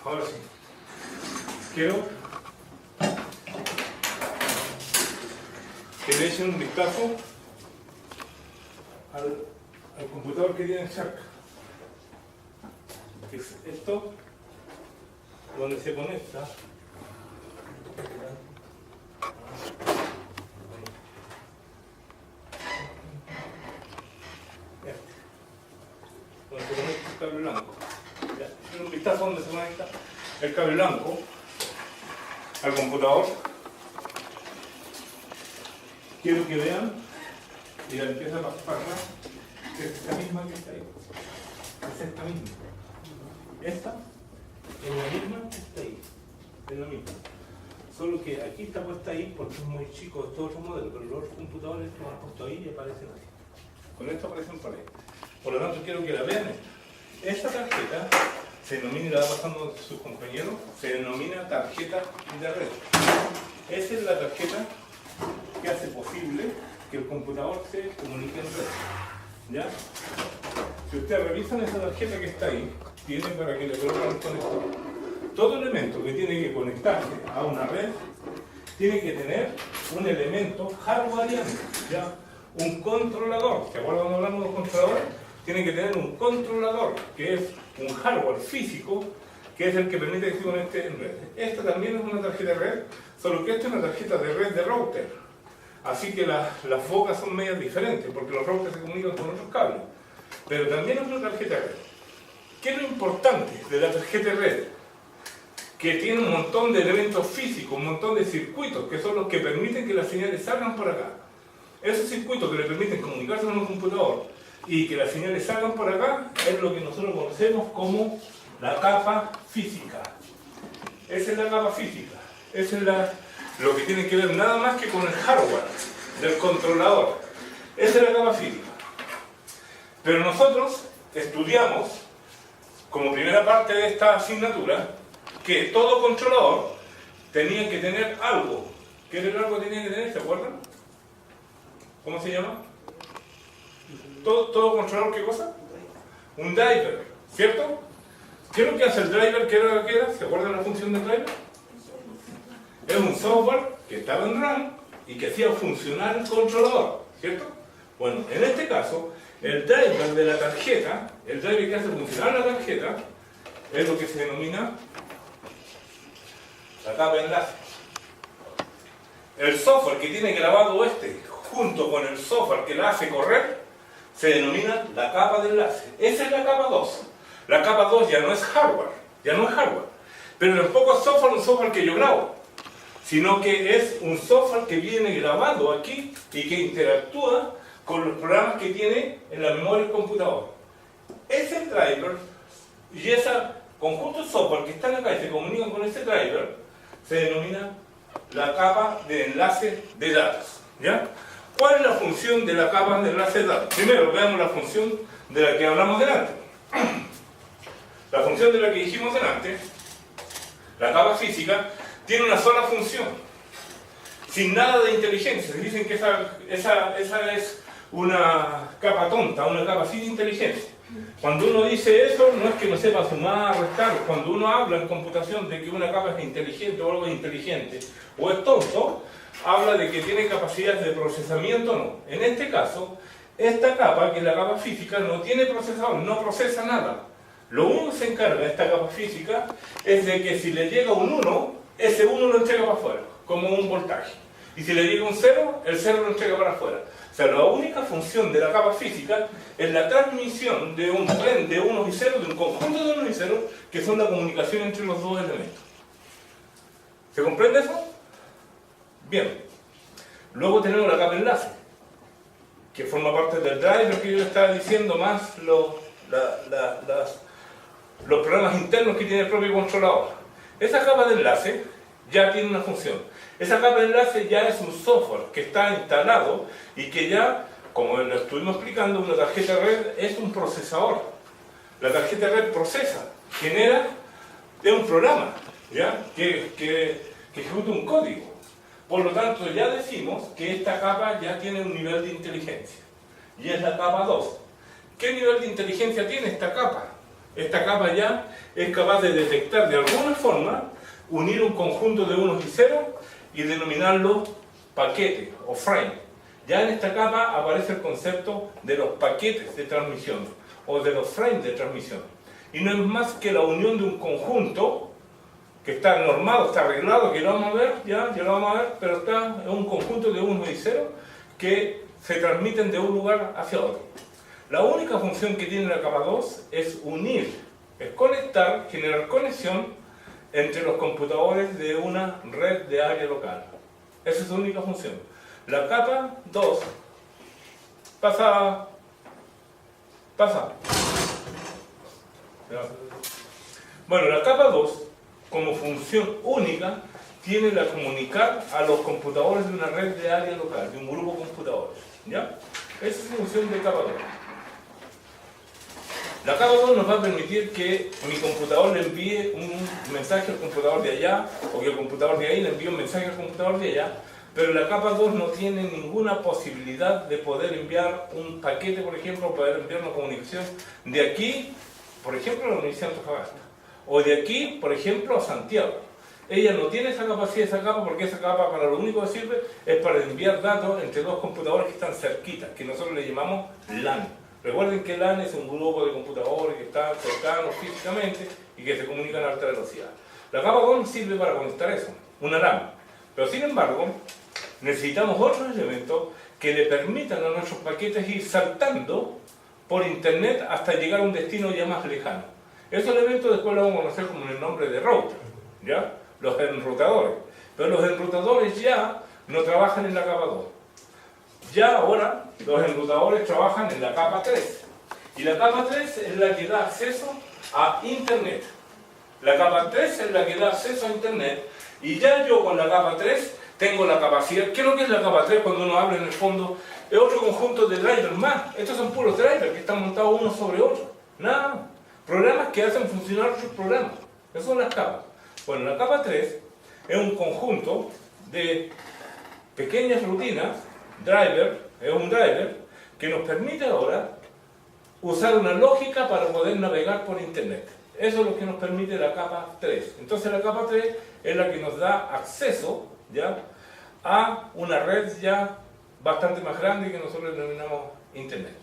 Ahora sí. Quiero que le echen un vistazo al computador que tienen cerca. Que es esto, donde se conecta. Donde se conecta el cable blanco. Un vistazo donde se conecta el cable blanco al computador. Quiero que vean, y la empieza a pasar acá, que es esta misma que está ahí. Es esta misma. Esta es la misma que está ahí. Es la misma. Solo que aquí está puesta ahí porque es muy chico, este otro modelo, pero los otros computadores que han puesto ahí y aparecen así. Con esto aparecen por ahí. Por lo tanto, quiero que la vean. Esta tarjeta se denomina, la va pasando sus compañeros, se denomina tarjeta de red. Esa es la tarjeta que hace posible que el computador se comunique en red. ¿Ya? Si ustedes revisan esa tarjeta que está ahí, tiene para que le coloquen el conector. Todo elemento que tiene que conectarse a una red tiene que tener un elemento hardwareano, ¿ya? Un controlador. ¿Se acuerdan cuando hablamos de los controladores? Tiene que tener un controlador, que es un hardware físico, que es el que permite que se conecte en red. Esta también es una tarjeta de red, solo que esta es una tarjeta de red de router. Así que las bocas son medias diferentes, porque los routers se comunican con otros cables. Pero también es una tarjeta de red. ¿Qué es lo importante de la tarjeta de red? Que tiene un montón de elementos físicos, un montón de circuitos, que son los que permiten que las señales salgan por acá. Esos circuitos que le permiten comunicarse con un computador y que las señales salgan por acá, es lo que nosotros conocemos como la capa física. Esa es la capa física. Esa es lo que tiene que ver nada más que con el hardware del controlador. Esa es la capa física. Pero nosotros estudiamos, como primera parte de esta asignatura, que todo controlador tenía que tener algo. ¿Qué era algo que tenía que tener? ¿Se acuerdan? ¿Cómo se llama? ¿Todo controlador qué cosa? Un driver, ¿cierto? ¿Qué es lo que hace el driver? ¿Qué era lo que era? ¿Se acuerdan la función del driver? Es un software que estaba en RAM y que hacía funcionar el controlador, ¿cierto? Bueno, en este caso, el driver de la tarjeta, el driver que hace funcionar la tarjeta, es lo que se denomina la capa de enlace. El software que tiene grabado junto con el software que la hace correr, se denomina la capa de enlace. Esa es la capa 2. La capa 2 ya no es hardware, pero tampoco es un software que yo grabo, sino que es un software que viene grabado aquí y que interactúa con los programas que tiene en la memoria del computador. Ese driver y ese conjunto de software que están acá y se comunican con ese driver se denomina la capa de enlace de datos. ¿Ya? ¿Cuál es la función de la capa de enlace de datos? Primero veamos la función de la que hablamos delante. La función de la que dijimos delante, la capa física, tiene una sola función, sin nada de inteligencia. Dicen que esa es una capa tonta, una capa sin inteligencia. Cuando uno dice eso, no es que no sepa sumar, restar. Cuando uno habla en computación de que una capa es inteligente o algo es inteligente o es tonto, habla de que tiene capacidad de procesamiento o no. En este caso, esta capa, que es la capa física, no tiene procesador, no procesa nada. Lo único que se encarga de esta capa física es de que si le llega un 1, ese 1 lo entrega para afuera, como un voltaje. Y si le llega un 0, el 0 lo entrega para afuera. O sea, la única función de la capa física es la transmisión de un tren de unos y ceros, de un conjunto de unos y ceros, que son la comunicación entre los dos elementos. ¿Se comprende eso? Bien. Luego tenemos la capa enlace, que forma parte del driver que yo le estaba diciendo, más los programas internos que tiene el propio controlador. Esa capa de enlace ya tiene una función. Esa capa de enlace ya es un software que está instalado y que ya, como lo estuvimos explicando, una tarjeta de red es un procesador. La tarjeta de red procesa, genera, es un programa, ¿ya? que ejecuta un código. Por lo tanto, ya decimos que esta capa ya tiene un nivel de inteligencia. Y es la capa 2. ¿Qué nivel de inteligencia tiene esta capa? Esta capa ya es capaz de detectar de alguna forma, unir un conjunto de unos y ceros y denominarlo paquete o frame. Ya en esta capa aparece el concepto de los paquetes de transmisión o de los frames de transmisión. Y no es más que la unión de un conjunto que está normado, está arreglado, que lo vamos a ver, ya lo vamos a ver, pero está en un conjunto de unos y ceros que se transmiten de un lugar hacia otro. La única función que tiene la capa 2 es unir, es conectar, generar conexión entre los computadores de una red de área local. Esa es su única función. La capa 2 pasa. Bueno, la capa 2, como función única, tiene la comunicar a los computadores de una red de área local, de un grupo de computadores. ¿Ya? Esa es la función de capa 2. La capa 2 nos va a permitir que mi computador le envíe un mensaje al computador de allá, o que el computador de ahí le envíe un mensaje al computador de allá, pero la capa 2 no tiene ninguna posibilidad de poder enviar un paquete, por ejemplo, o poder enviar una comunicación de aquí, por ejemplo, a la Universidad de Antofagasta, o de aquí, por ejemplo, a Santiago. Ella no tiene esa capacidad, esa capa, porque esa capa para lo único que sirve es para enviar datos entre dos computadores que están cerquitas, que nosotros le llamamos LAN. Recuerden que LAN es un grupo de computadores que están cercanos físicamente y que se comunican a alta velocidad. La capa 2 sirve para conectar eso, una LAN. Pero sin embargo, necesitamos otros elementos que le permitan a nuestros paquetes ir saltando por internet hasta llegar a un destino ya más lejano. Esos elementos después los vamos a conocer como el nombre de router, ¿ya? Los enrutadores. Pero los enrutadores ya no trabajan en la capa 2. Ya ahora los enrutadores trabajan en la capa 3. Y la capa 3 es la que da acceso a internet. La capa 3 es la que da acceso a internet. Y ya yo con la capa 3 tengo la capacidad. ¿Qué es lo que es la capa 3 cuando uno habla en el fondo? Es otro conjunto de drivers más. Estos son puros drivers que están montados uno sobre otro. Nada. Programas que hacen funcionar otros programas. Esas son las capas. Bueno, la capa 3 es un conjunto de pequeñas rutinas, es un driver que nos permite ahora usar una lógica para poder navegar por internet. Eso es lo que nos permite la capa 3. Entonces la capa 3 es la que nos da acceso, ¿ya?, a una red ya bastante más grande que nosotros denominamos internet.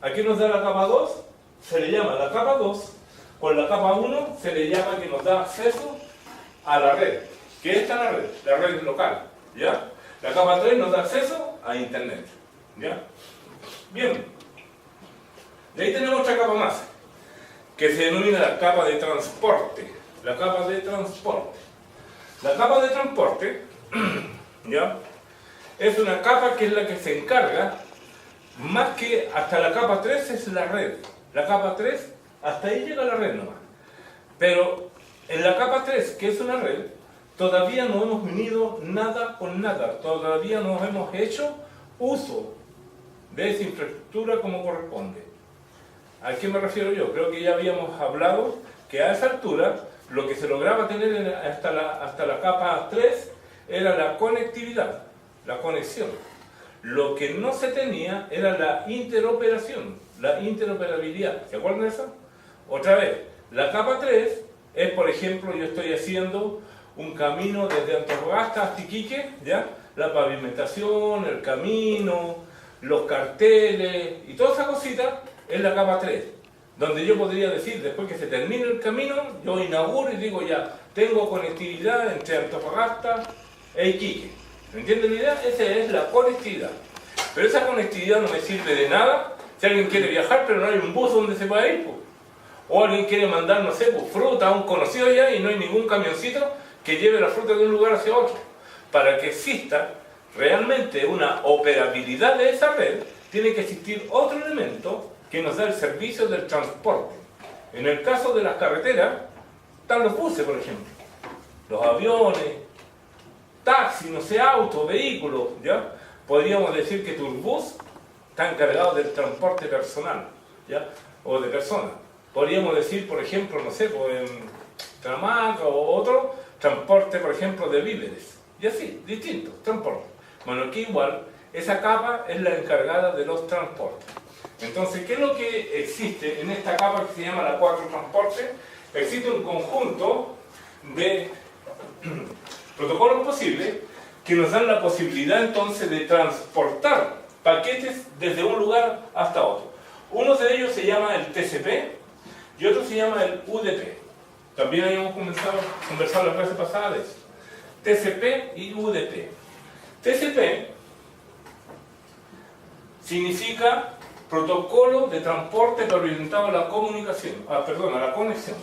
Aquí nos da la capa 2, se le llama la capa 2, con la capa 1 se le llama que nos da acceso a la red. ¿Qué es la red local, ¿ya? La capa 3 nos da acceso a internet, ¿ya? Bien. De ahí tenemos otra capa más, que se denomina la capa de transporte. La capa de transporte. La capa de transporte, ¿ya?, es una capa que es la que se encarga, más que hasta la capa 3 es la red. La capa 3, hasta ahí llega la red nomás. Pero en la capa 3, que es una red, todavía no hemos unido nada con nada. Todavía no hemos hecho uso de esa infraestructura como corresponde. ¿A qué me refiero yo? Creo que ya habíamos hablado que a esa altura lo que se lograba tener hasta la capa 3 era la conectividad, la conexión. Lo que no se tenía era la interoperación, la interoperabilidad. ¿Se acuerdan de eso? Otra vez, la capa 3 es, por ejemplo, yo estoy haciendo un camino desde Antofagasta hasta Iquique, ¿ya? La pavimentación, el camino, los carteles y toda esa cosita es la capa 3, donde yo podría decir, después que se termine el camino, yo inauguro y digo ya, tengo conectividad entre Antofagasta e Iquique. ¿Entienden la idea? Esa es la conectividad. Pero esa conectividad no me sirve de nada si alguien quiere viajar pero no hay un bus donde se pueda ir, pues. O alguien quiere mandar, no sé, pues, fruta a un conocido ya y no hay ningún camioncito que lleve la fruta de un lugar hacia otro. Para que exista realmente una operabilidad de esa red, tiene que existir otro elemento que nos da el servicio del transporte. En el caso de las carreteras, están los buses, por ejemplo, los aviones, taxis, no sé, autos, vehículos, ¿ya? Podríamos decir que Turbus está encargado del transporte personal, ¿ya?, o de personas. Podríamos decir, por ejemplo, no sé, pues en Tramaca o otro, transporte, por ejemplo, de víveres. Y así, distintos transportes. Bueno, aquí igual, esa capa es la encargada de los transportes. Entonces, ¿qué es lo que existe en esta capa que se llama la 4 transporte? Existe un conjunto de protocolos posibles que nos dan la posibilidad entonces de transportar paquetes desde un lugar hasta otro. Uno de ellos se llama el TCP y otro se llama el UDP. También habíamos conversado la clase pasada de eso. TCP y UDP. TCP significa protocolo de transporte orientado a la comunicación, a la conexión.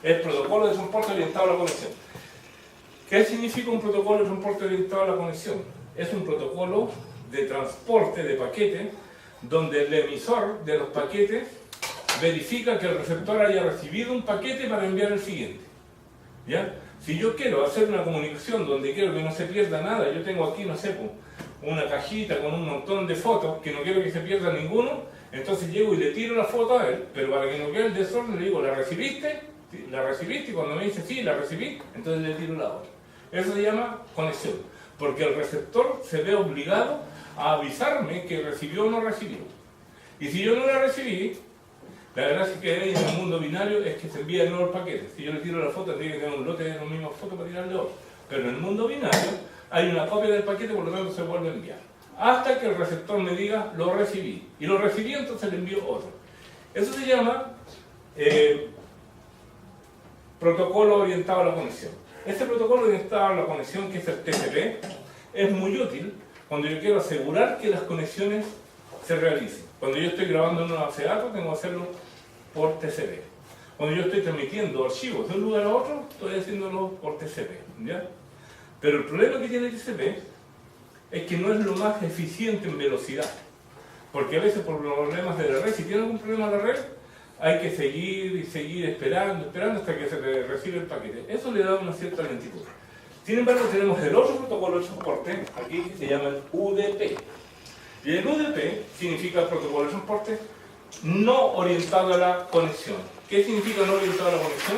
Es protocolo de transporte orientado a la conexión. ¿Qué significa un protocolo de transporte orientado a la conexión? Es un protocolo de transporte de paquetes donde el emisor de los paquetes verifica que el receptor haya recibido un paquete para enviar el siguiente. ¿Ya? Si yo quiero hacer una comunicación donde quiero que no se pierda nada, yo tengo aquí, no sé, una cajita con un montón de fotos que no quiero que se pierda ninguno, entonces llego y le tiro la foto a él, pero para que no quede el desorden le digo, ¿la recibiste? ¿La recibiste? Y cuando me dice sí, la recibí, entonces le tiro la otra. Eso se llama conexión, porque el receptor se ve obligado a avisarme que recibió o no recibió. Y si yo no la recibí, la gracia que hay en el mundo binario es que se envía de nuevo el paquete. Si yo le tiro la foto, tiene que tener un lote de las mismas fotos para tirarle otro. Pero en el mundo binario hay una copia del paquete, por lo tanto se vuelve a enviar. Hasta que el receptor me diga, lo recibí. Y lo recibí, entonces le envío otro. Eso se llama protocolo orientado a la conexión. Este protocolo orientado a la conexión, que es el TCP, es muy útil cuando yo quiero asegurar que las conexiones se realicen. Cuando yo estoy grabando en una base de datos, tengo que hacerlo por TCP. Cuando yo estoy transmitiendo archivos de un lugar a otro, estoy haciéndolo por TCP. ¿Ya? Pero el problema que tiene el TCP es que no es lo más eficiente en velocidad. Porque a veces por problemas de la red, si tiene algún problema de la red, hay que seguir y seguir esperando hasta que se recibe el paquete. Eso le da una cierta lentitud. Sin embargo, tenemos el otro protocolo de transporte, aquí, que se llama el UDP. Y el UDP significa protocolo de transporte no orientado a la conexión. ¿Qué significa no orientado a la conexión?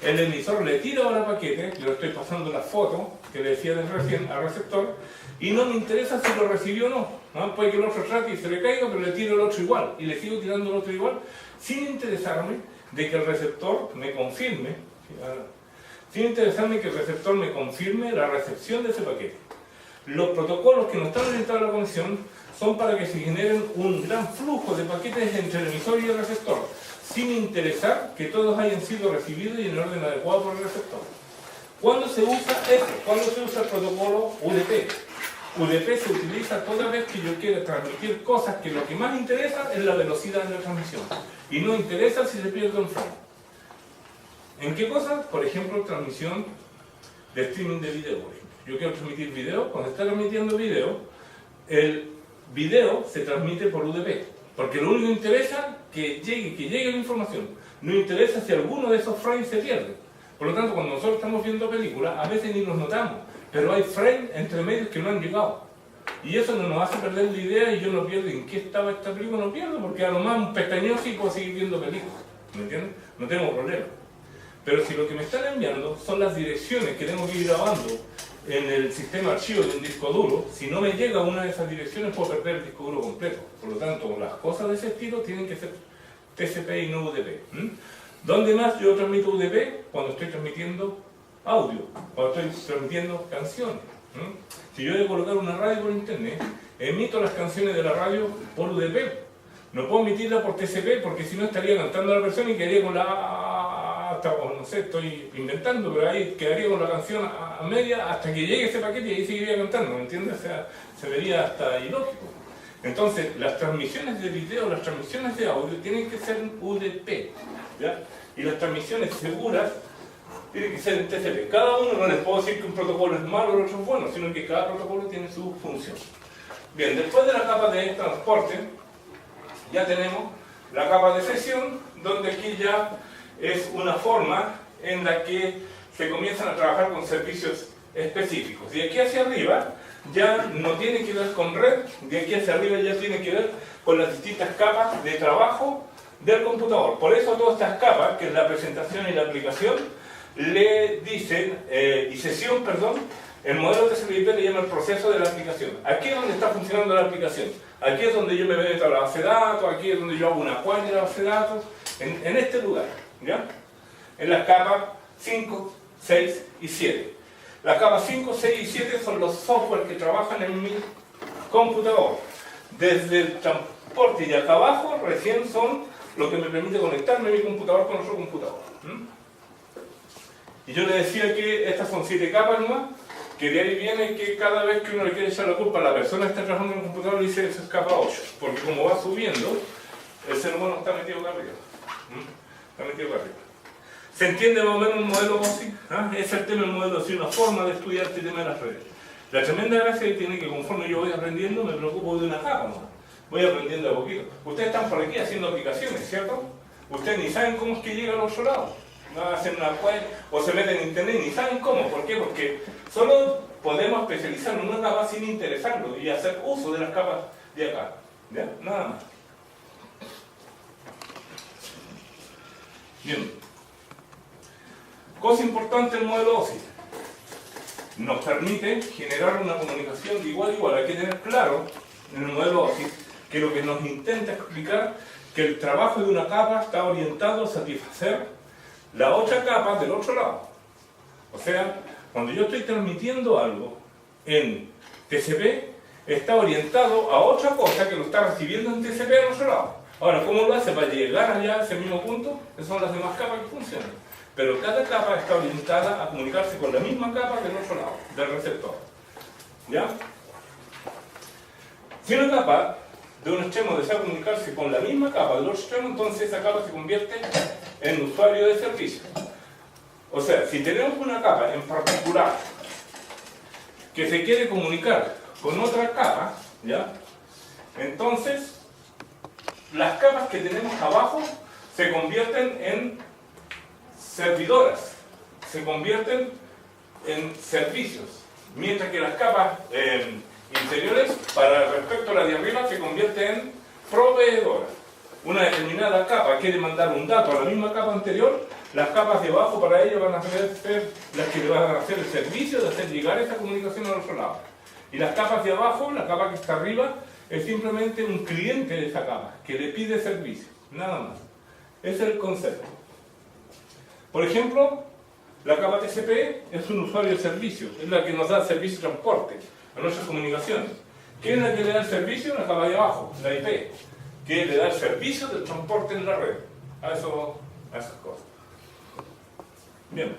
El emisor le tira ahora paquete, yo le estoy pasando la foto que le decía de recién al receptor, y no me interesa si lo recibió o no. ¿No? Puede que el otro trate y se le caiga, pero le tiro el otro igual, y le sigo tirando el otro igual, sin interesarme de que el receptor me confirme, la recepción de ese paquete. Los protocolos que no están orientados a la conexión son para que se generen un gran flujo de paquetes entre el emisor y el receptor, sin interesar que todos hayan sido recibidos y en el orden adecuado por el receptor. ¿Cuándo se usa eso? ¿Cuándo se usa el protocolo UDP? UDP se utiliza toda vez que yo quiera transmitir cosas que lo que más interesa es la velocidad de la transmisión y no interesa si se pierde un frame. ¿En qué cosas? Por ejemplo, transmisión de streaming de video. Yo quiero transmitir video, cuando está transmitiendo video, el video se transmite por UDP, porque lo único que interesa es que llegue la información. No interesa si alguno de esos frames se pierde. Por lo tanto, cuando nosotros estamos viendo películas, a veces ni los notamos, pero hay frames entre medios que no han llegado. Y eso no nos hace perder la idea y yo no pierdo en qué estaba esta película, no pierdo, porque a lo más un pestañeo sí puedo seguir viendo películas. ¿Me entiendes? No tengo problema. Pero si lo que me están enviando son las direcciones que tengo que ir grabando en el sistema archivo de un disco duro, si no me llega a una de esas direcciones puedo perder el disco duro completo. Por lo tanto, las cosas de ese estilo tienen que ser TCP y no UDP. ¿Dónde más yo transmito UDP? Cuando estoy transmitiendo audio, cuando estoy transmitiendo canciones. Si yo voy a colocar una radio por internet, emito las canciones de la radio por UDP. No puedo emitirla por TCP porque si no estaría cantando la persona y quedaría con no sé, estoy inventando, pero ahí quedaría con la canción a media hasta que llegue ese paquete y ahí seguiría cantando, ¿me entiendes? O sea, se vería hasta ilógico. Entonces, las transmisiones de video, las transmisiones de audio tienen que ser en UDP, ¿ya? Y las transmisiones seguras tienen que ser en TCP. Cada uno no les puedo decir que un protocolo es malo o el otro es bueno, sino que cada protocolo tiene su función. Bien, después de la capa de transporte, ya tenemos la capa de sesión, donde aquí ya es una forma en la que se comienzan a trabajar con servicios específicos. Y aquí hacia arriba ya no tiene que ver con red, de aquí hacia arriba ya tiene que ver con las distintas capas de trabajo del computador. Por eso todas estas capas, que es la presentación y la aplicación, le dicen, y sesión, perdón, el modelo TCP/IP le llama el proceso de la aplicación. Aquí es donde está funcionando la aplicación. Aquí es donde yo me meto a la base de datos, aquí es donde yo hago una query de la base de datos, en este lugar, ¿ya? En las capas 5, 6 y 7. Las capas 5, 6 y 7 son los software que trabajan en mi computador. Desde el transporte y acá abajo recién son lo que me permite conectarme a mi computador con otro computador. Y yo le decía que estas son 7 capas nomás, que de ahí viene que cada vez que uno le quiere echar la culpa a la persona que está trabajando en el computador, le dice eso es capa 8, porque como va subiendo, el ser humano está metido acá arriba. Está metido acá arriba. ¿Se entiende más o menos un modelo OSI? Es el tema del modelo OSI, una forma de estudiar este tema de las redes. La tremenda gracia que tiene que conforme yo voy aprendiendo, me preocupo de una capa, ¿no? Voy aprendiendo de a poquito. Ustedes están por aquí haciendo aplicaciones, ¿cierto? Ustedes ni saben cómo es que llegan al otro lado. No hacen una web o se meten en internet, ni saben cómo. ¿Por qué? Porque solo podemos especializarnos en una capa sin interesarnos y hacer uso de las capas de acá. ¿Ya? Nada más. Bien. Cosa importante el modelo OSI. Nos permite generar una comunicación de igual a igual. Hay que tener claro en el modelo OSI que lo que nos intenta explicar que el trabajo de una capa está orientado a satisfacer la otra capa del otro lado. O sea, cuando yo estoy transmitiendo algo en TCP, está orientado a otra cosa que lo está recibiendo en TCP al otro lado. Ahora, ¿cómo lo hace para llegar allá a ese mismo punto? Esas son las demás capas que funcionan. Pero cada capa está orientada a comunicarse con la misma capa del otro lado, del receptor. ¿Ya? Si una capa de un extremo desea comunicarse con la misma capa del otro extremo, entonces esa capa se convierte en usuario de servicio. O sea, si tenemos una capa en particular que se quiere comunicar con otra capa, ¿ya? Entonces las capas que tenemos abajo se convierten en servidoras, se convierten en servicios, mientras que las capas inferiores, para respecto a la de arriba, se convierten en proveedoras. Una determinada capa quiere mandar un dato a la misma capa anterior, las capas de abajo para ello van a ser las que le van a hacer el servicio de hacer llegar esa comunicación al otro lado. Y las capas de abajo, la capa que está arriba, es simplemente un cliente de esa capa, que le pide servicio, nada más. Ese es el concepto. Por ejemplo, la capa TCP es un usuario de servicio, es la que nos da servicio de transporte a nuestras comunicaciones. ¿Quién es la que le da el servicio? La capa de abajo, la IP, que le da el servicio del transporte en la red. A esas cosas. Bien.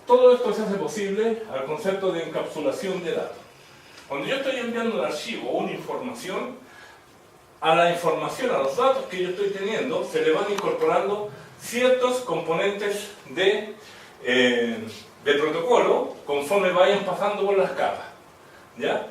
Todo esto se hace posible al concepto de encapsulación de datos. Cuando yo estoy enviando un archivo o una información, a la información, a los datos que yo estoy teniendo, se le van incorporando ciertos componentes de protocolo conforme vayan pasando por las capas. ¿Ya?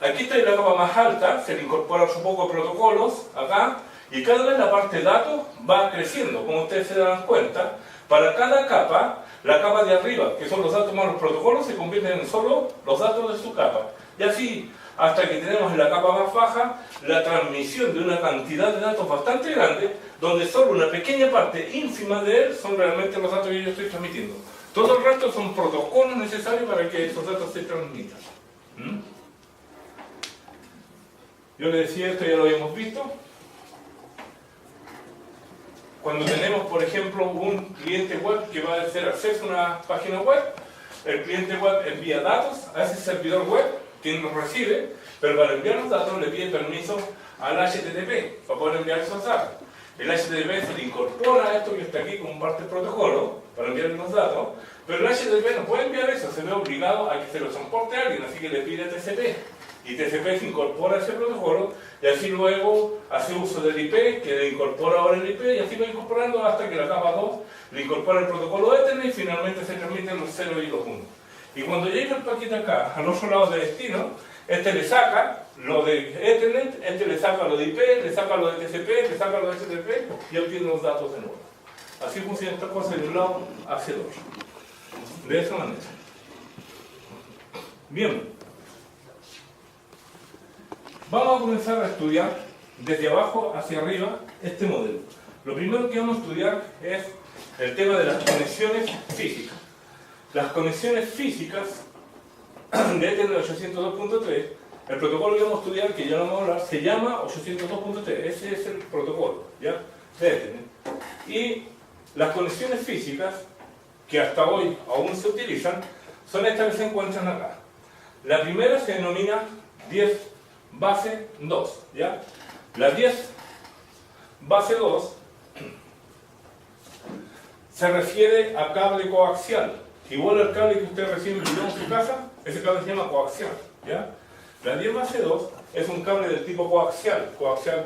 Aquí está la capa más alta, se le incorpora un poco de protocolos acá, y cada vez la parte de datos va creciendo, como ustedes se dan cuenta. Para cada capa, la capa de arriba, que son los datos más los protocolos, se convierten en solo los datos de su capa. Y así, hasta que tenemos en la capa más baja, la transmisión de una cantidad de datos bastante grande, donde solo una pequeña parte ínfima de él son realmente los datos que yo estoy transmitiendo. Todo el resto son protocolos necesarios para que esos datos se transmitan. Yo le decía, esto ya lo habíamos visto. Cuando tenemos, por ejemplo, un cliente web que va a hacer acceso a una página web, el cliente web envía datos a ese servidor web, quien los recibe, pero para enviar los datos le pide permiso al HTTP para poder enviar esos datos. El HTTP se le incorpora a esto que está aquí como parte del protocolo para enviar los datos, pero el HTTP no puede enviar eso, se ve obligado a que se lo transporte a alguien, así que le pide TCP. Y TCP se incorpora a ese protocolo y así luego hace uso del IP, que le incorpora ahora el IP, y así va incorporando hasta que la capa 2 le incorpora el protocolo Ethernet y finalmente se transmiten los 0 y los 1. Y cuando llega el paquete acá, al otro lado de destino, este le saca lo de Ethernet, este le saca lo de IP, le saca lo de TCP, le saca lo de HTTP y obtiene los datos de nuevo. Así funciona esta cosa de un lado hacia el otro. De esa manera. Bien. Vamos a comenzar a estudiar desde abajo hacia arriba este modelo. Lo primero que vamos a estudiar es el tema de las conexiones físicas. Las conexiones físicas de Ethernet 802.3 El protocolo que vamos a estudiar, que ya lo vamos a hablar, se llama 802.3. Ese es el protocolo, ¿ya? Y las conexiones físicas, que hasta hoy aún se utilizan, son estas que se encuentran acá. La primera se denomina 10 base 2, ¿ya? La 10 base 2 se refiere a cable coaxial. Igual al cable que usted recién vio en su casa, ese cable se llama coaxial, ¿ya? La 10 base 2 es un cable del tipo coaxial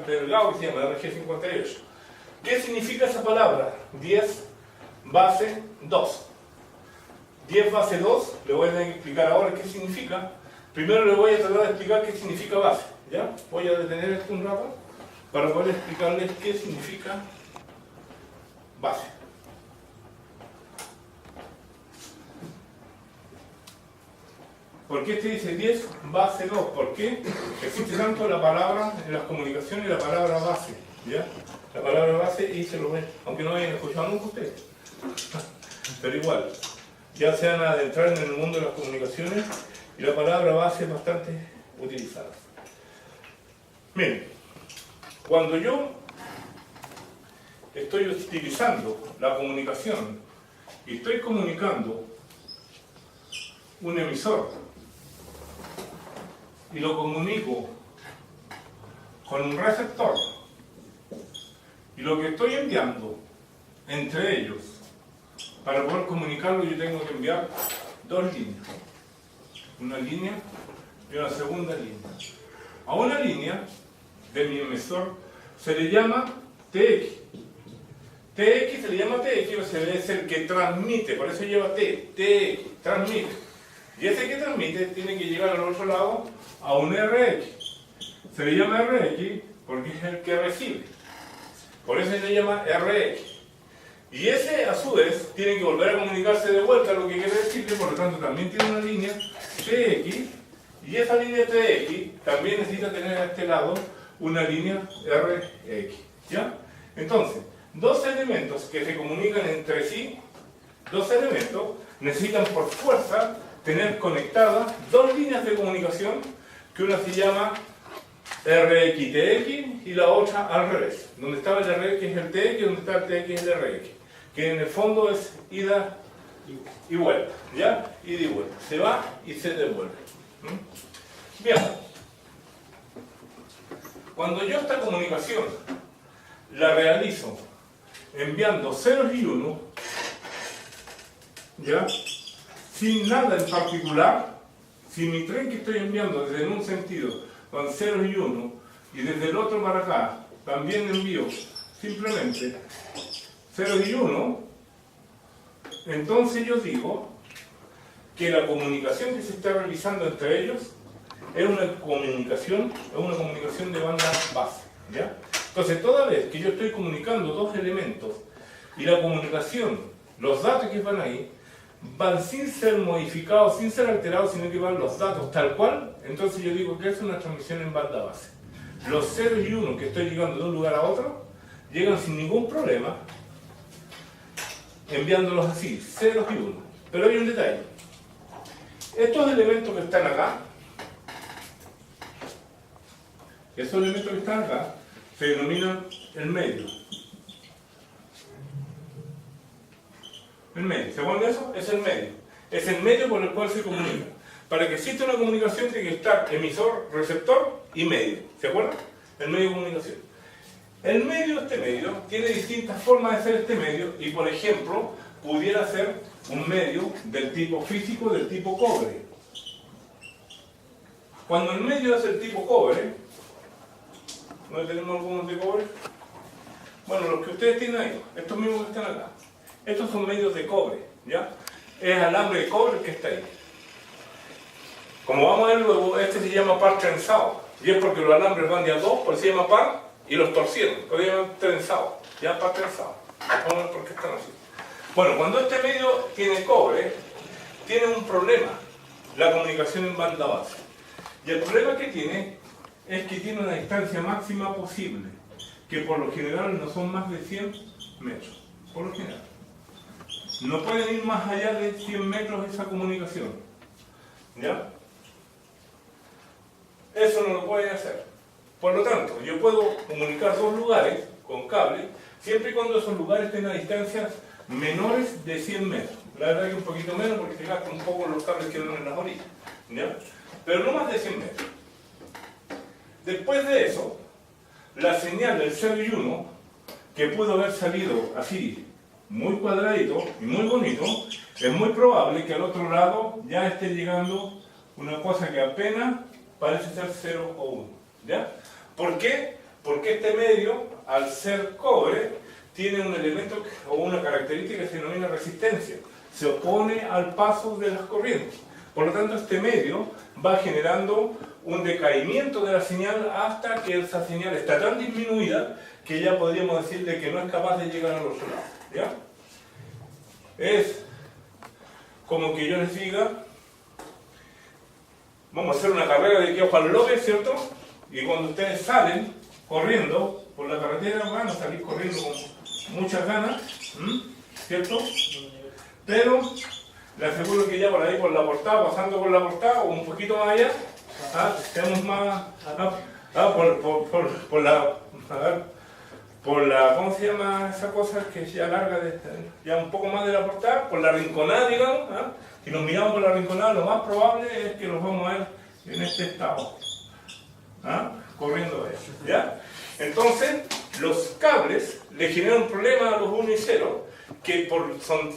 delgado, que se llama RG58. ¿Qué significa esa palabra? 10 base 2. 10 base 2, le voy a explicar ahora qué significa. Primero le voy a tratar de explicar qué significa base, ¿ya? Voy a detener esto un rato para poder explicarles qué significa base. ¿Por qué este dice 10 base 2? ¿Por qué existe tanto la palabra en las comunicaciones la palabra base? ¿Ya? La palabra base, y se lo ven, aunque no hayan escuchado nunca ustedes. Pero igual, ya se van a adentrar en el mundo de las comunicaciones y la palabra base es bastante utilizada. Miren, cuando yo estoy utilizando la comunicación y estoy comunicando un emisor y lo comunico con un receptor, y lo que estoy enviando entre ellos, para poder comunicarlo yo tengo que enviar dos líneas, una línea y una segunda línea. A una línea de mi emisor se le llama TX. TX se le llama TX, es el que transmite, por eso lleva T, TX, transmite. Y ese que transmite tiene que llegar al otro lado a un RX. Se le llama RX porque es el que recibe. Por eso se le llama RX. Y ese, a su vez, tiene que volver a comunicarse de vuelta, lo que quiere decir que por lo tanto también tiene una línea TX. Y esa línea TX también necesita tener a este lado una línea RX. ¿Ya? Entonces, dos elementos que se comunican entre sí, dos elementos, necesitan por fuerza tener conectadas dos líneas de comunicación, que una se llama RX-TX y la otra al revés. Donde estaba el RX es el TX, donde está el TX es el RX, que en el fondo es ida y vuelta, ¿ya? Ida y vuelta. Se va y se devuelve. Bien. Cuando yo esta comunicación la realizo enviando ceros y unos, ¿ya? Sin nada en particular, si mi tren que estoy enviando desde un sentido con ceros y uno y desde el otro para acá también envío simplemente ceros y uno, entonces yo digo que la comunicación que se está realizando entre ellos es una comunicación de banda base, ¿ya? Entonces toda vez que yo estoy comunicando dos elementos y la comunicación, los datos que van ahí, van sin ser modificados, sin ser alterados, sino que van los datos tal cual, entonces yo digo que es una transmisión en banda base. Los ceros y unos que estoy llegando de un lugar a otro, llegan sin ningún problema, enviándolos así, ceros y unos. Pero hay un detalle. Estos elementos que están acá, se denominan el medio. El medio, ¿se acuerdan de eso? Es el medio. Es el medio por el cual se comunica. Para que exista una comunicación tiene que estar emisor, receptor y medio. ¿Se acuerdan? El medio de comunicación. El medio, este medio, tiene distintas formas de ser este medio y, por ejemplo, pudiera ser un medio del tipo físico, del tipo cobre. Cuando el medio es el tipo cobre, ¿dónde tenemos algunos de cobre? Bueno, los que ustedes tienen ahí, estos mismos que están acá. Estos son medios de cobre, ¿ya? Es alambre de cobre el que está ahí. Como vamos a ver luego, este se llama par trenzado. Y es porque los alambres van de a dos, por eso se llama par, y los torcieron, por eso se llama trenzado. Ya par trenzado. Vamos a ver por qué están así. Bueno, cuando este medio tiene cobre, tiene un problema, la comunicación en banda base. Y el problema que tiene es que tiene una distancia máxima posible, que por lo general no son más de 100 metros. Por lo general. No pueden ir más allá de 100 metros esa comunicación. ¿Ya? eso no lo puede hacer. Por lo tanto, yo puedo comunicar dos lugares con cable, siempre y cuando esos lugares estén a distancias menores de 100 metros. La verdad que un poquito menos porque se gastan un poco los cables que van en las orillas, ¿ya? Pero no más de 100 metros. Después de eso, la señal del 0 y 1, que pudo haber salido así, muy cuadradito y muy bonito, es muy probable que al otro lado ya esté llegando una cosa que apenas parece ser 0 o 1, ¿ya? ¿Por qué? Porque este medio, al ser cobre, tiene un elemento o una característica que se denomina resistencia. Se opone al paso de las corrientes. Por lo tanto, este medio va generando un decaimiento de la señal hasta que esa señal está tan disminuida que ya podríamos decir de que no es capaz de llegar al otro lado, ¿ya? Es como que yo les diga, vamos a hacer una carrera de aquí a Juan López, ¿cierto? Y cuando ustedes salen corriendo por la carretera, van a salir corriendo con muchas ganas, ¿cierto? Pero les aseguro que ya por ahí, por la portada, pasando por la portada o un poquito más allá, tenemos más, por la, ¿cómo se llama esa cosa que ya larga, ya un poco más de la portada? Por la rinconada, digamos. Si nos miramos por la rinconada, lo más probable es que nos vamos a ver en este estado, corriendo eso, ¿ya? Entonces, los cables le generan un problema a los 1 y 0, que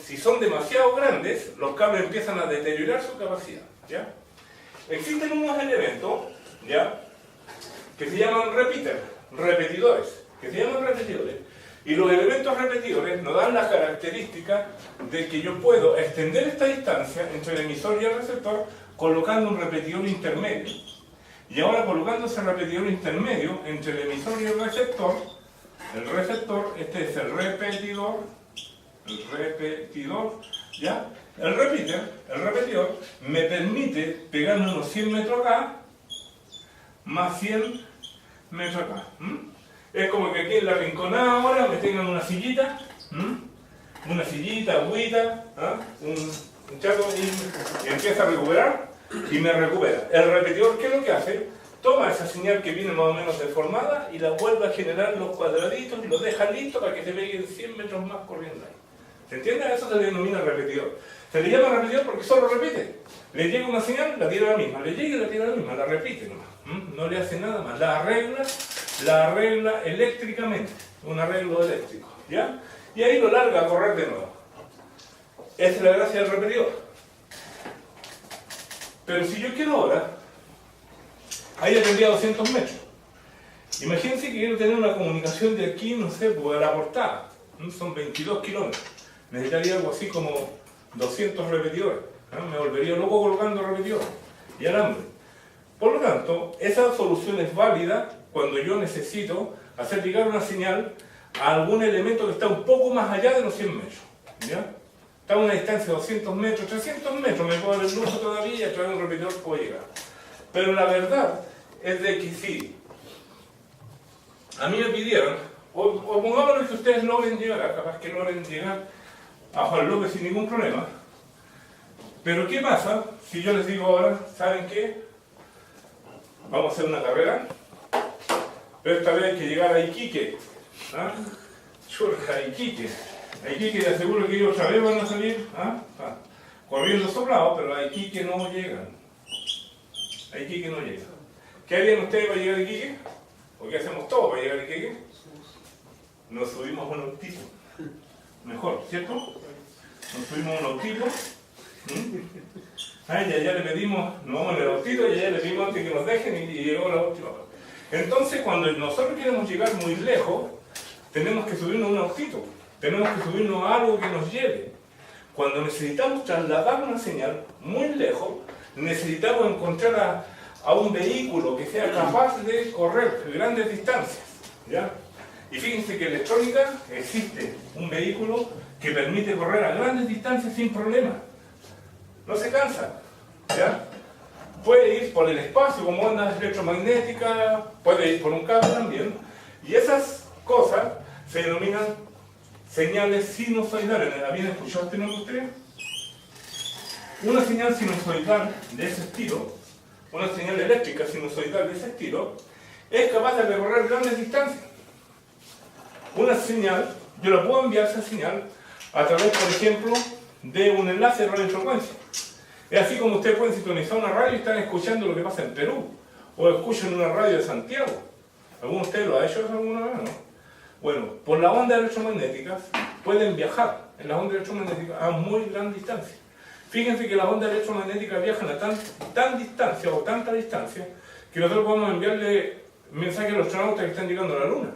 si son demasiado grandes, los cables empiezan a deteriorar su capacidad, ¿ya? Existen unos elementos, ¿ya?, que se llaman repetidores, y los elementos repetidores nos dan la característica de que yo puedo extender esta distancia entre el emisor y el receptor colocando un repetidor intermedio. Y ahora colocando ese repetidor intermedio entre el emisor y el receptor, este es el repetidor, ¿ya? El repetidor me permite pegarme unos 100 metros acá, más 100 metros acá. Es como que aquí en la rinconada ahora me tengan una sillita, agüita, un chato y empieza a recuperar y me recupera. El repetidor, ¿qué es lo que hace? Toma esa señal que viene más o menos deformada y la vuelve a generar los cuadraditos y los deja listo para que se peguen 100 metros más corriendo ahí. ¿Se entiende? Eso se denomina repetidor. Se le llama repetidor porque solo repite. Le llega una señal, la tira la misma. Le llega y la tira la misma. La repite nomás. No le hace nada más. La arregla eléctricamente. Un arreglo eléctrico, ¿ya? Y ahí lo larga a correr de nuevo. Esa es la gracia del repetidor. Pero si yo quiero ahora, ahí ya tendría 200 metros. Imagínense que quiero tener una comunicación de aquí, no sé, pues a la portada. Son 22 kilómetros. Necesitaría algo así como 200 repetidores. Me volvería loco colocando repetidores y alambre. Por lo tanto, esa solución es válida cuando yo necesito hacer llegar una señal a algún elemento que está un poco más allá de los 100 metros. ¿Ya? Está a una distancia de 200 metros, 300 metros, me puedo dar el lujo todavía y a través de un repetidor puedo llegar. Pero la verdad es de que si a mí me pidieron, o pongámoslo que ustedes logren llegar, capaz que logren llegar a Juan López sin ningún problema, pero ¿qué pasa si yo les digo ahora, ¿saben qué? Vamos a hacer una carrera, pero esta vez hay que llegar a Iquique, a Iquique. A Iquique te aseguro que ellos otra vez van a salir corriendo soplados, pero a Iquique no llegan. A Iquique no llegan. ¿Qué harían ustedes para llegar a Iquique? ¿O qué hacemos todos para llegar a Iquique? Nos subimos a un autito. Mejor, ¿cierto? Nos subimos a un autito. Y allá le pedimos, nos vamos en el autito y allá le pedimos antes que nos dejen y llegó la última parte. Entonces, cuando nosotros queremos llegar muy lejos, tenemos que subirnos a un autito. Tenemos que subirnos a algo que nos lleve. Cuando necesitamos trasladar una señal muy lejos, necesitamos encontrar a un vehículo que sea capaz de correr grandes distancias, ¿ya? Y fíjense que en electrónica existe un vehículo que permite correr a grandes distancias sin problema. No se cansa, ¿ya? Puede ir por el espacio como ondas electromagnéticas, puede ir por un cable también, y esas cosas se denominan señales sinusoidales. ¿Habían escuchado este nombre ustedes? Una señal sinusoidal de ese estilo una señal eléctrica sinusoidal de ese estilo, es capaz de recorrer grandes distancias. Una señal, yo la puedo enviar esa señal a través, por ejemplo, de un enlace de radiofrecuencia. Es así como ustedes pueden sintonizar una radio y están escuchando lo que pasa en Perú, o escuchan una radio de Santiago. ¿Alguno de ustedes lo ha hecho alguna vez, no? Bueno, por las ondas electromagnéticas pueden viajar en las ondas electromagnéticas a muy gran distancia. Fíjense que las ondas electromagnéticas viajan a tan distancia o tanta distancia que nosotros podemos enviarle mensajes a los astronautas que están llegando a la Luna.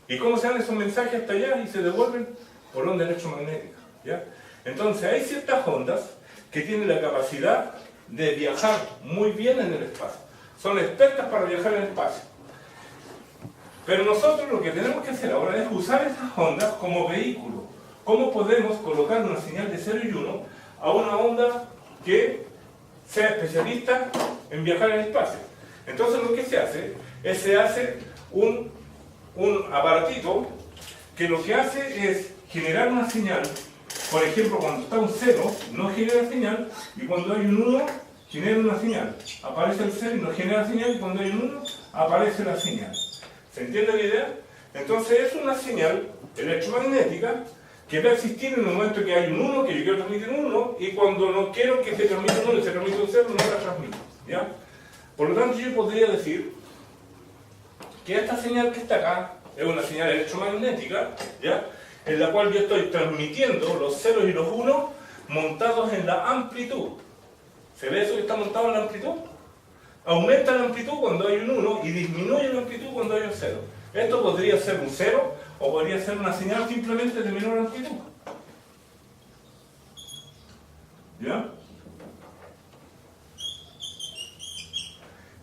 ¿Y cómo se dan esos mensajes hasta allá y se devuelven? Por ondas electromagnéticas, ¿ya? Entonces hay ciertas ondas que tienen la capacidad de viajar muy bien en el espacio. Son expertas para viajar en el espacio. Pero nosotros lo que tenemos que hacer ahora es usar esas ondas como vehículo. ¿Cómo podemos colocar una señal de 0 y 1 a una onda que sea especialista en viajar en el espacio? Entonces lo que se hace es se hace un aparatito que lo que hace es generar una señal. Por ejemplo, cuando está un 0 no genera señal, y cuando hay un 1 genera una señal. Aparece el 0 y no genera señal, y cuando hay un 1 aparece la señal. ¿Se entiende la idea? Entonces es una señal electromagnética que va a existir en el momento que hay un 1, que yo quiero transmitir un 1, y cuando no quiero que se transmita un 1 y se transmite un 0, no la transmito, ¿ya? Por lo tanto, yo podría decir que esta señal que está acá es una señal electromagnética, ¿ya? En la cual yo estoy transmitiendo los ceros y los unos montados en la amplitud. ¿Se ve eso que está montado en la amplitud? Aumenta la amplitud cuando hay un 1 y disminuye la amplitud cuando hay un 0. Esto podría ser un 0 o podría ser una señal simplemente de menor amplitud. ¿Ya?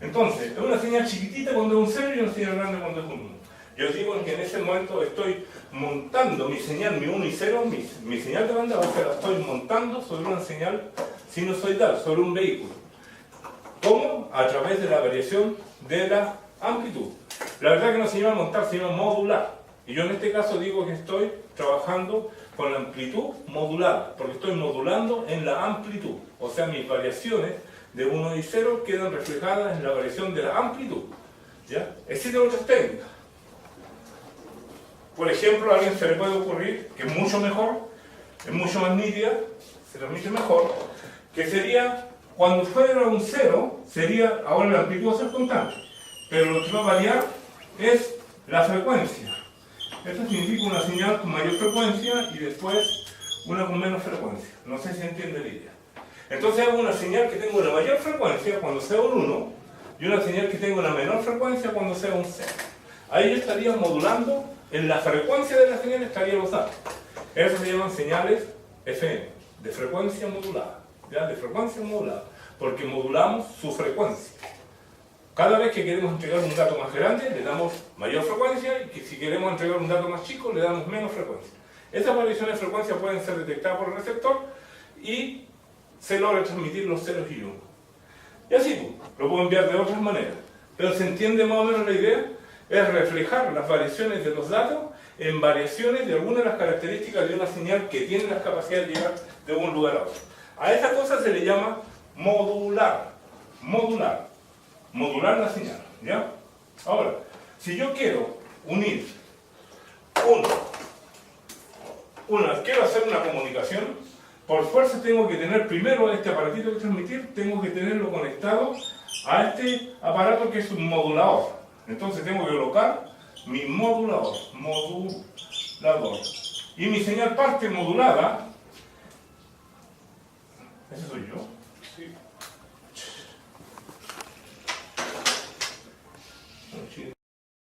Entonces, es una señal chiquitita cuando es un 0 y una señal grande cuando es un 1. Yo digo que en ese momento estoy montando mi señal, mi 1 y 0, mi señal de banda baja la estoy montando sobre una señal sinusoidal, sobre un vehículo. ¿Cómo? A través de la variación de la amplitud. La verdad que no se llama montar, se llama modular. Y yo en este caso digo que estoy trabajando con la amplitud modulada, porque estoy modulando en la amplitud. O sea, mis variaciones de 1 y 0 quedan reflejadas en la variación de la amplitud. ¿Ya? Existen otras técnicas. Por ejemplo, a alguien se le puede ocurrir, que es mucho mejor, es mucho más nítida, se transmite mejor, que sería, cuando fuera un 0, sería, ahora la amplitud va a ser constante, pero lo que va a variar es la frecuencia. Esto significa una señal con mayor frecuencia y después una con menos frecuencia. No sé si entiende la idea. Entonces hago una señal que tenga una mayor frecuencia cuando sea un 1 y una señal que tenga una menor frecuencia cuando sea un 0. Ahí yo estaría modulando, en la frecuencia de la señal estaría los datos. Eso se llaman señales FM, de frecuencia modulada. ¿Ya? De frecuencia modulada, porque modulamos su frecuencia. Cada vez que queremos entregar un dato más grande, le damos mayor frecuencia, y que si queremos entregar un dato más chico, le damos menos frecuencia. Esas variaciones de frecuencia pueden ser detectadas por el receptor y se logra transmitir los ceros y unos. Y así, lo puedo enviar de otras maneras. Pero se entiende más o menos la idea, es reflejar las variaciones de los datos en variaciones de algunas de las características de una señal que tiene la capacidad de llegar de un lugar a otro. A esta cosa se le llama modular. Modular la señal, ¿ya? Ahora, si yo quiero unir quiero hacer una comunicación, por fuerza tengo que tener primero este aparatito que transmitir, tengo que tenerlo conectado a este aparato que es un modulador. Entonces tengo que colocar mi modulador. Y mi señal parte modulada, ese soy yo, sí.